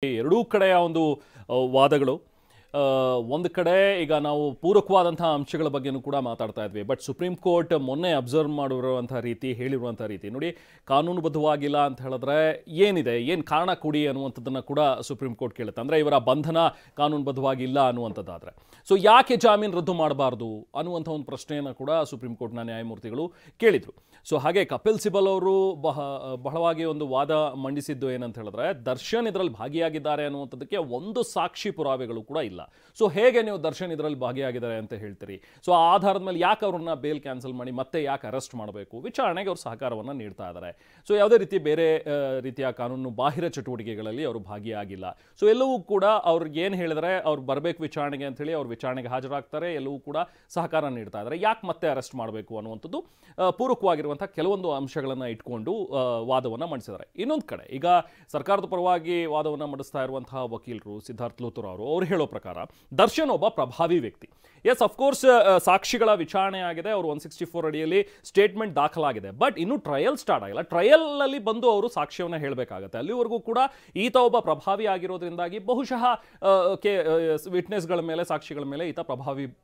ಎರಡೂ ಕಡೆಯ ಒಂದು ವಾದಗಳು ಒಂದು ಕಡೆ ಈಗ ನಾವು ಪೂರಕವಾದಂಥ ಅಂಶಗಳ ಬಗ್ಗೆನೂ ಕೂಡ ಮಾತಾಡ್ತಾ ಇದ್ವಿ. ಬಟ್ ಸುಪ್ರೀಂ ಕೋರ್ಟ್ ಮೊನ್ನೆ ಅಬ್ಸರ್ವ್ ಮಾಡಿರುವಂಥ ರೀತಿ, ಹೇಳಿರುವಂಥ ರೀತಿ ನೋಡಿ, ಕಾನೂನುಬದ್ಧವಾಗಿಲ್ಲ ಅಂತ ಹೇಳಿದ್ರೆ ಏನಿದೆ, ಏನು ಕಾರಣ ಕೊಡಿ ಅನ್ನುವಂಥದ್ದನ್ನು ಕೂಡ ಸುಪ್ರೀಂ ಕೋರ್ಟ್ ಕೇಳುತ್ತೆ. ಅಂದರೆ ಇವರ ಬಂಧನ ಕಾನೂನುಬದ್ಧವಾಗಿಲ್ಲ ಅನ್ನುವಂಥದ್ದಾದರೆ ಸೊ ಯಾಕೆ ಜಾಮೀನು ರದ್ದು ಮಾಡಬಾರ್ದು ಅನ್ನುವಂಥ ಒಂದು ಪ್ರಶ್ನೆಯನ್ನು ಕೂಡ ಸುಪ್ರೀಂ ಕೋರ್ಟ್ನ ನ್ಯಾಯಮೂರ್ತಿಗಳು ಕೇಳಿದರು. ಸೊ ಹಾಗೆ ಕಪಿಲ್ ಸಿಬಲ್ ಅವರು ಬಹಳವಾಗಿ ಒಂದು ವಾದ ಮಂಡಿಸಿದ್ದು ಏನಂತ ಹೇಳಿದ್ರೆ, ದರ್ಶನ್ ಇದರಲ್ಲಿ ಭಾಗಿಯಾಗಿದ್ದಾರೆ ಅನ್ನುವಂಥದ್ದಕ್ಕೆ ಒಂದು ಸಾಕ್ಷಿ ಪುರಾವೆಗಳು ಕೂಡ ಇಲ್ಲ. ಸೊ ಹೇಗೆ ನೀವು ದರ್ಶನ್ ಇದರಲ್ಲಿ ಭಾಗಿಯಾಗಿದ್ದಾರೆ ಅಂತ ಹೇಳ್ತೀರಿ? ಸೊ ಆ ಆಧಾರದ ಮೇಲೆ ಯಾಕೆ ಅವ್ರನ್ನ ಬೇಲ್ ಕ್ಯಾನ್ಸಲ್ ಮಾಡಿ ಮತ್ತೆ ಯಾಕೆ ಅರೆಸ್ಟ್ ಮಾಡಬೇಕು? ವಿಚಾರಣೆಗೆ ಅವರು ಸಹಕಾರವನ್ನು ನೀಡ್ತಾ ಇದ್ದಾರೆ. ಸೊ ಯಾವುದೇ ರೀತಿ ಬೇರೆ ರೀತಿಯ ಕಾನೂನು ಬಾಹಿರ ಚಟುವಟಿಕೆಗಳಲ್ಲಿ ಅವರು ಭಾಗಿಯಾಗಿಲ್ಲ. ಸೊ ಎಲ್ಲವೂ ಕೂಡ ಅವ್ರಿಗೆ ಏನು ಹೇಳಿದರೆ ಅವ್ರು ಬರಬೇಕು ವಿಚಾರಣೆಗೆ ಅಂಥೇಳಿ ಅವ್ರು ವಿಚಾರಣೆಗೆ ಹಾಜರಾಗ್ತಾರೆ, ಎಲ್ಲವೂ ಕೂಡ ಸಹಕಾರ ನೀಡ್ತಾ ಇದ್ದಾರೆ. ಯಾಕೆ ಮತ್ತೆ ಅರೆಸ್ಟ್ ಮಾಡಬೇಕು ಅನ್ನುವಂಥದ್ದು ಪೂರಕವಾಗಿರುವಂಥ ಕೆಲವೊಂದು ಅಂಶಗಳನ್ನು ಇಟ್ಕೊಂಡು ವಾದವನ್ನು ಮಂಡಿಸಿದ್ದಾರೆ. ಇನ್ನೊಂದು ಕಡೆ ಈಗ ಸರ್ಕಾರದ ಪರವಾಗಿ ವಾದವನ್ನು ಮಂಡಿಸ್ತಾ ಇರುವಂತಹ ವಕೀಲರು ಸಿದ್ಧಾರ್ಥ್ ಲೂಥರ್ ಅವರು ಹೇಳೋ ಪ್ರಕಾರ ದರ್ಶನ್ ಒಬ್ಬ ಪ್ರಭಾವಿ ವ್ಯಕ್ತಿ. ಎಸ್, ಅಫ್ಕೋರ್ಸ್ ಸಾಕ್ಷಿಗಳ ವಿಚಾರಣೆ ಆಗಿದೆ, ಅವರು 164 ಅಡಿಯಲ್ಲಿ ಸ್ಟೇಟ್ಮೆಂಟ್ ದಾಖಲಾಗಿದೆ. ಬಟ್ ಇನ್ನೂ ಟ್ರಯಲ್ ಸ್ಟಾರ್ಟ್ ಆಗಿಲ್ಲ. ಟ್ರಯಲಲ್ಲಿ ಬಂದು ಅವರು ಸಾಕ್ಷ್ಯವನ್ನು ಹೇಳಬೇಕಾಗತ್ತೆ. ಅಲ್ಲಿವರೆಗೂ ಕೂಡ ಈತ ಒಬ್ಬ ಪ್ರಭಾವಿ ಆಗಿರೋದ್ರಿಂದಾಗಿ ಬಹುಶಃ ವಿಟ್ನೆಸ್ಗಳ ಮೇಲೆ, ಸಾಕ್ಷಿಗಳ ಮೇಲೆ ಈತ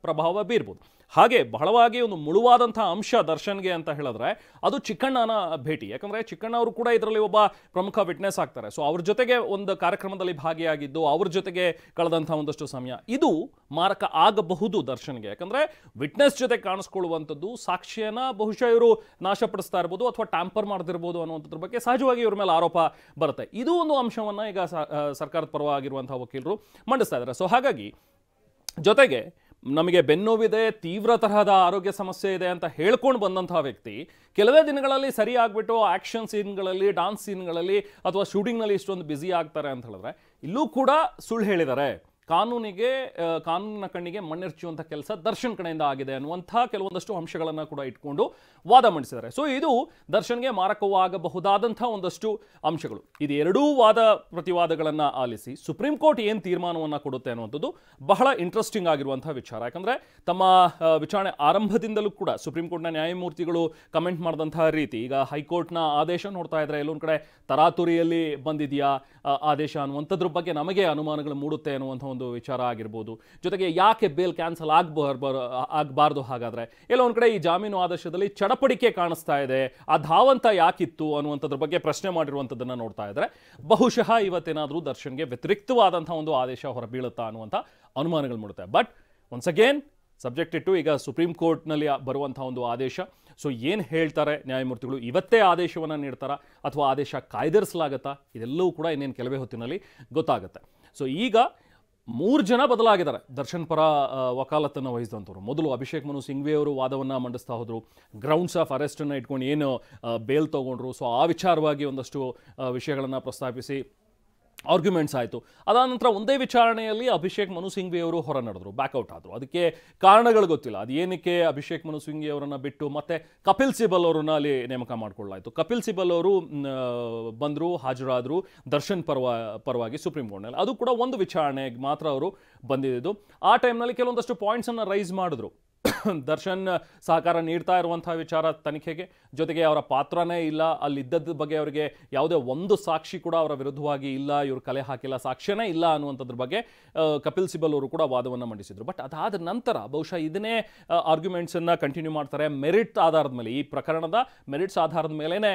ಪ್ರಭಾವ ಬೀರ್ಬೋದು. ಹಾಗೆ ಬಹಳವಾಗಿ ಒಂದು ಮುಳುವಾದಂಥ ಅಂಶ ದರ್ಶನ್ಗೆ ಅಂತ ಹೇಳಿದ್ರೆ ಅದು ಚಿಕ್ಕಣ್ಣನ ಭೇಟಿ. ಯಾಕಂದರೆ ಚಿಕ್ಕಣ್ಣ ಅವರು ಕೂಡ ಇದರಲ್ಲಿ ಒಬ್ಬ ಪ್ರಮುಖ ವಿಟ್ನೆಸ್ ಆಗ್ತಾರೆ. ಸೊ ಅವ್ರ ಜೊತೆಗೆ ಒಂದು ಕಾರ್ಯಕ್ರಮದಲ್ಲಿ ಭಾಗಿಯಾಗಿದ್ದು, ಅವ್ರ ಜೊತೆಗೆ ಕಳೆದಂಥ ಒಂದಷ್ಟು ಸಮಯ ಇದು ಮಾರಕ ಆಗಬಹುದು ದರ್ಶನ್ಗೆ. ಯಾಕಂದರೆ ವಿಟ್ನೆಸ್ ಜೊತೆ ಕಾಣಿಸ್ಕೊಳ್ಳುವಂಥದ್ದು ಸಾಕ್ಷಿಯನ್ನ ಬಹುಶಃ ಇವರು ನಾಶಪಡಿಸ್ತಾ ಇರ್ಬೋದು ಅಥವಾ ಟ್ಯಾಂಪರ್ ಮಾಡ್ತಿರ್ಬೋದು ಅನ್ನುವಂಥದ್ರ ಬಗ್ಗೆ ಸಹಜವಾಗಿ ಇವ್ರ ಮೇಲೆ ಆರೋಪ ಬರುತ್ತೆ. ಇದು ಒಂದು ಅಂಶವನ್ನು ಈಗ ಸರ್ಕಾರದ ಪರವಾಗಿರುವಂಥ ವಕೀಲರು ಮಂಡಿಸ್ತಾ ಇದ್ದಾರೆ. ಸೊ ಹಾಗಾಗಿ ಜೊತೆಗೆ ನಮಗೆ ಬೆನ್ನೋವಿದೆ, ತೀವ್ರ ತರಹದ ಆರೋಗ್ಯ ಸಮಸ್ಯೆ ಇದೆ ಅಂತ ಹೇಳ್ಕೊಂಡು ಬಂದಂತಹ ವ್ಯಕ್ತಿ ಕೆಲವೇ ದಿನಗಳಲ್ಲಿ ಸರಿ ಆಗಿಬಿಟ್ಟು ಆ್ಯಕ್ಷನ್ ಸೀನ್ಗಳಲ್ಲಿ, ಡಾನ್ಸ್ ಸೀನ್ಗಳಲ್ಲಿ ಅಥವಾ ಶೂಟಿಂಗ್ನಲ್ಲಿ ಇಷ್ಟೊಂದು ಬ್ಯುಸಿ ಆಗ್ತಾರೆ ಅಂತ ಹೇಳಿದ್ರೆ ಇಲ್ಲೂ ಕೂಡ ಸುಳ್ಳು ಹೇಳಿದ್ದಾರೆ. ಕಾನೂನಿನ ಕಣ್ಣಿಗೆ ಮಣ್ಣೆರ್ಚುವಂಥ ಕೆಲಸ ದರ್ಶನ್ ಕಡೆಯಿಂದ ಆಗಿದೆ ಅನ್ನುವಂಥ ಕೆಲವೊಂದಷ್ಟು ಅಂಶಗಳನ್ನು ಕೂಡ ಇಟ್ಕೊಂಡು ವಾದ ಮಂಡಿಸಿದ್ದಾರೆ. ಸೊ ಇದು ದರ್ಶನ್ಗೆ ಮಾರಕವಾಗಬಹುದಾದಂಥ ಒಂದಷ್ಟು ಅಂಶಗಳು. ಇದು ಎರಡೂ ವಾದ ಪ್ರತಿವಾದಗಳನ್ನು ಆಲಿಸಿ ಸುಪ್ರೀಂ ಕೋರ್ಟ್ ಏನು ತೀರ್ಮಾನವನ್ನು ಕೊಡುತ್ತೆ ಅನ್ನುವಂಥದ್ದು ಬಹಳ ಇಂಟ್ರೆಸ್ಟಿಂಗ್ ಆಗಿರುವಂಥ ವಿಚಾರ. ಯಾಕಂದರೆ ತಮ್ಮ ವಿಚಾರಣೆ ಆರಂಭದಿಂದಲೂ ಕೂಡ ಸುಪ್ರೀಂ ಕೋರ್ಟ್ನ ನ್ಯಾಯಮೂರ್ತಿಗಳು ಕಮೆಂಟ್ ಮಾಡಿದಂಥ ರೀತಿ, ಈಗ ಹೈಕೋರ್ಟ್ನ ಆದೇಶ ನೋಡ್ತಾ ಇದ್ರೆ ಎಲ್ಲೊಂದು ಕಡೆ ತರಾತುರಿಯಲ್ಲಿ ಬಂದಿದೆಯಾ ಆದೇಶ ಅನ್ನುವಂಥದ್ರ ಬಗ್ಗೆ ನಮಗೆ ಅನುಮಾನಗಳು ಮೂಡುತ್ತೆ ಅನ್ನುವಂಥ ಒಂದು ವಿಚಾರ ಆಗಿರ್ಬೋದು. ಜೊತೆಗೆ ಯಾಕೆ ಬೇಲ್ ಕ್ಯಾನ್ಸಲ್ ಆಗಬಾರ್ದು? ಹಾಗಾದರೆ ಎಲ್ಲೋ ಒಂದು ಕಡೆ ಈ ಜಾಮೀನು ಆದೇಶದಲ್ಲಿ ಚಡಪಡಿಕೆ ಕಾಣಿಸ್ತಾ ಇದೆ, ಆ ಧಾವಂತ ಯಾಕಿತ್ತು ಅನ್ನುವಂಥದ್ರ ಬಗ್ಗೆ ಪ್ರಶ್ನೆ ಮಾಡಿರುವಂಥದ್ದನ್ನು ನೋಡ್ತಾ ಇದ್ರೆ ಬಹುಶಃ ಇವತ್ತೇನಾದರೂ ದರ್ಶನ್ಗೆ ವ್ಯತಿರಿಕ್ತವಾದಂಥ ಒಂದು ಆದೇಶ ಹೊರಬೀಳುತ್ತಾ ಅನ್ನುವಂಥ ಅನುಮಾನಗಳು ಮೂಡುತ್ತೆ. ಬಟ್ ಒನ್ಸ್ ಅಗೇನ್ ಸಬ್ಜೆಕ್ಟ್ ಇಟ್ಟು ಈಗ ಸುಪ್ರೀಂ ಕೋರ್ಟ್ನಲ್ಲಿ ಬರುವಂಥ ಒಂದು ಆದೇಶ. ಸೊ ಏನು ಹೇಳ್ತಾರೆ ನ್ಯಾಯಮೂರ್ತಿಗಳು, ಇವತ್ತೇ ಆದೇಶವನ್ನು ನೀಡ್ತಾರಾ ಅಥವಾ ಆದೇಶ ಕಾಯ್ದಿರಿಸಲಾಗತ್ತಾ? ಇದೆಲ್ಲವೂ ಕೂಡ ಇನ್ನೇನು ಕೆಲವೇ ಹೊತ್ತಿನಲ್ಲಿ ಗೊತ್ತಾಗುತ್ತೆ. ಸೊ ಈಗ 3 ಜನ ಬದಲಾಗಿದ್ದಾರೆ ದರ್ಶನ್ ಪರ ವಕಾಲತ್ತನ್ನು ವಹಿಸಿದಂಥವ್ರು. ಮೊದಲು ಅಭಿಷೇಕ್ ಮನು ಸಿಂಘ್ವಿ ಅವರು ವಾದವನ್ನು ಮಂಡಿಸ್ತಾ ಹೋದರು, ಗ್ರೌಂಡ್ಸ್ ಆಫ್ ಅರೆಸ್ಟನ್ನು ಇಟ್ಕೊಂಡು ಏನು ಬೇಲ್ ತೊಗೊಂಡ್ರು. ಸೊ ಆ ವಿಚಾರವಾಗಿ ಒಂದಷ್ಟು ವಿಷಯಗಳನ್ನು ಪ್ರಸ್ತಾಪಿಸಿ ಆರ್ಗ್ಯುಮೆಂಟ್ಸ್ ಆಯಿತು. ಅದಾದ ನಂತರ ಒಂದೇ ವಿಚಾರಣೆಯಲ್ಲಿ ಅಭಿಷೇಕ್ ಮನು ಸಿಂಘ್ವಿ ಅವರು ಹೊರ ನಡೆದರು, ಬ್ಯಾಕ್ಔಟ್ ಆದರು. ಅದಕ್ಕೆ ಕಾರಣಗಳು ಗೊತ್ತಿಲ್ಲ, ಅದು ಏನಕ್ಕೆ ಅಭಿಷೇಕ್ ಮನು ಸಿಂಘ್ವಿ ಅವರನ್ನು ಬಿಟ್ಟು ಮತ್ತೆ ಕಪಿಲ್ ಸಿಬಲ್ ಅವರನ್ನ ಅಲ್ಲಿ ನೇಮಕ ಮಾಡಿಕೊಳ್ಳಾಯಿತು. ಕಪಿಲ್ ಸಿಬಲ್ ಅವರು ಬಂದರು, ಹಾಜರಾದರು ದರ್ಶನ್ ಪರವಾಗಿ ಸುಪ್ರೀಂ ಕೋರ್ಟ್ನಲ್ಲಿ. ಅದು ಕೂಡ ಒಂದು ವಿಚಾರಣೆಗೆ ಮಾತ್ರ ಅವರು ಬಂದಿದ್ದು. ಆ ಟೈಮ್ನಲ್ಲಿ ಕೆಲವೊಂದಷ್ಟು ಪಾಯಿಂಟ್ಸನ್ನು ರೈಸ್ ಮಾಡಿದ್ರು. ದರ್ಶನ್ ಸಹಕಾರ ನೀಡ್ತಾ ಇರುವಂಥ ವಿಚಾರ ತನಿಖೆಗೆ, ಜೊತೆಗೆ ಅವರ ಪಾತ್ರನೇ ಇಲ್ಲ, ಅಲ್ಲಿದ್ದದ ಬಗ್ಗೆ ಅವರಿಗೆ ಯಾವುದೇ ಒಂದು ಸಾಕ್ಷಿ ಕೂಡ ಅವರ ವಿರುದ್ಧವಾಗಿ ಇಲ್ಲ, ಇವರು ಕಲೆ ಹಾಕಿಲ್ಲ, ಸಾಕ್ಷ್ಯನೇ ಇಲ್ಲ ಅನ್ನುವಂಥದ್ರ ಬಗ್ಗೆ ಕಪಿಲ್ ಸಿಬಲ್ ಅವರು ಕೂಡ ವಾದವನ್ನು ಮಂಡಿಸಿದರು. ಬಟ್ ಅದಾದ ನಂತರ ಬಹುಶಃ ಇದನ್ನೇ ಆರ್ಗ್ಯುಮೆಂಟ್ಸನ್ನು ಕಂಟಿನ್ಯೂ ಮಾಡ್ತಾರೆ. ಮೆರಿಟ್ ಆಧಾರದ ಮೇಲೆ, ಈ ಪ್ರಕರಣದ ಮೆರಿಟ್ಸ್ ಆಧಾರದ ಮೇಲೇ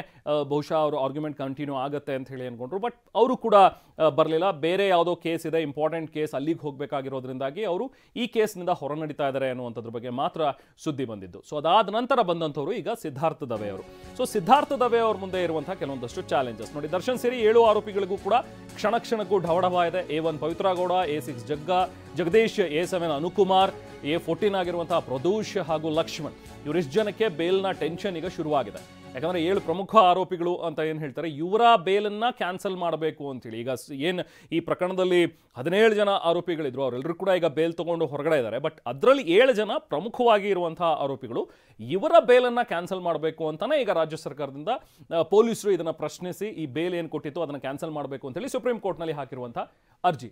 ಬಹುಶಃ ಅವರು ಆರ್ಗ್ಯುಮೆಂಟ್ ಕಂಟಿನ್ಯೂ ಆಗುತ್ತೆ ಅಂತ ಹೇಳಿ ಅಂದ್ಕೊಂಡ್ರು. ಬಟ್ ಅವರು ಕೂಡ ಬರಲಿಲ್ಲ. ಬೇರೆ ಯಾವುದೋ ಕೇಸ್ ಇದೆ, ಇಂಪಾರ್ಟೆಂಟ್ ಕೇಸ್, ಅಲ್ಲಿಗೆ ಹೋಗಬೇಕಾಗಿರೋದ್ರಿಂದಾಗಿ ಅವರು ಈ ಕೇಸ್ನಿಂದ ಹೊರ ನಡೀತಾ ಇದ್ದಾರೆ ಅನ್ನುವಂಥದ್ರ ಬಗ್ಗೆ ಮಾತ್ರ ಸುದ್ದಿ ಬಂದಿದ್ದು. ಸೊ ಅದಾದ ನಂತರ ಬಂದಂಥವ್ರು ಈಗ ಸಿದ್ಧಾರ್ಥ ದವೆ ಅವರು. ಸೊ ಸಿದ್ಧಾರ್ಥ ದವೆ ಅವ್ರ ಮುಂದೆ ಇರುವಂತಹ ಕೆಲವೊಂದಷ್ಟು ಚಾಲೆಂಜಸ್ ನೋಡಿ. ದರ್ಶನ್ ಸೇರಿ 7 ಆರೋಪಿಗಳಿಗೂ ಕೂಡ ಕ್ಷಣಕ್ಕೂ ಢವಢವ ಇದೆ. A1 Pavithra Gowda, A6 Jagadish, A7 Anukumar, A14 ಆಗಿರುವಂತಹ ಪ್ರದೂಷ್ ಹಾಗೂ ಲಕ್ಷ್ಮಣ್, ಇವರಿಷ್ಟು ಜನಕ್ಕೆ ಬೇಲ್ನ ಟೆನ್ಷನ್ ಈಗ ಶುರುವಾಗಿದೆ. ಯಾಕಂದರೆ 7 ಪ್ರಮುಖ ಆರೋಪಿಗಳು ಅಂತ ಏನು ಹೇಳ್ತಾರೆ, ಇವರ ಬೇಲನ್ನು ಕ್ಯಾನ್ಸಲ್ ಮಾಡಬೇಕು ಅಂತೇಳಿ. ಈಗ ಏನು ಈ ಪ್ರಕರಣದಲ್ಲಿ 17 ಜನ ಆರೋಪಿಗಳಿದ್ರು, ಅವರೆಲ್ಲರೂ ಕೂಡ ಈಗ ಬೇಲ್ ತೊಗೊಂಡು ಹೊರಗಡೆ ಇದ್ದಾರೆ. ಬಟ್ ಅದರಲ್ಲಿ 7 ಜನ ಪ್ರಮುಖವಾಗಿ ಇರುವಂಥ ಆರೋಪಿಗಳು, ಇವರ ಬೇಲನ್ನು ಕ್ಯಾನ್ಸಲ್ ಮಾಡಬೇಕು ಅಂತಲೇ ಈಗ ರಾಜ್ಯ ಸರ್ಕಾರದಿಂದ ಪೊಲೀಸರು ಇದನ್ನು ಪ್ರಶ್ನಿಸಿ ಈ ಬೇಲ್ ಏನು ಕೊಟ್ಟಿತ್ತು ಅದನ್ನು ಕ್ಯಾನ್ಸಲ್ ಮಾಡಬೇಕು ಅಂತೇಳಿ ಸುಪ್ರೀಂ ಕೋರ್ಟ್ನಲ್ಲಿ ಹಾಕಿರುವಂಥ ಅರ್ಜಿ.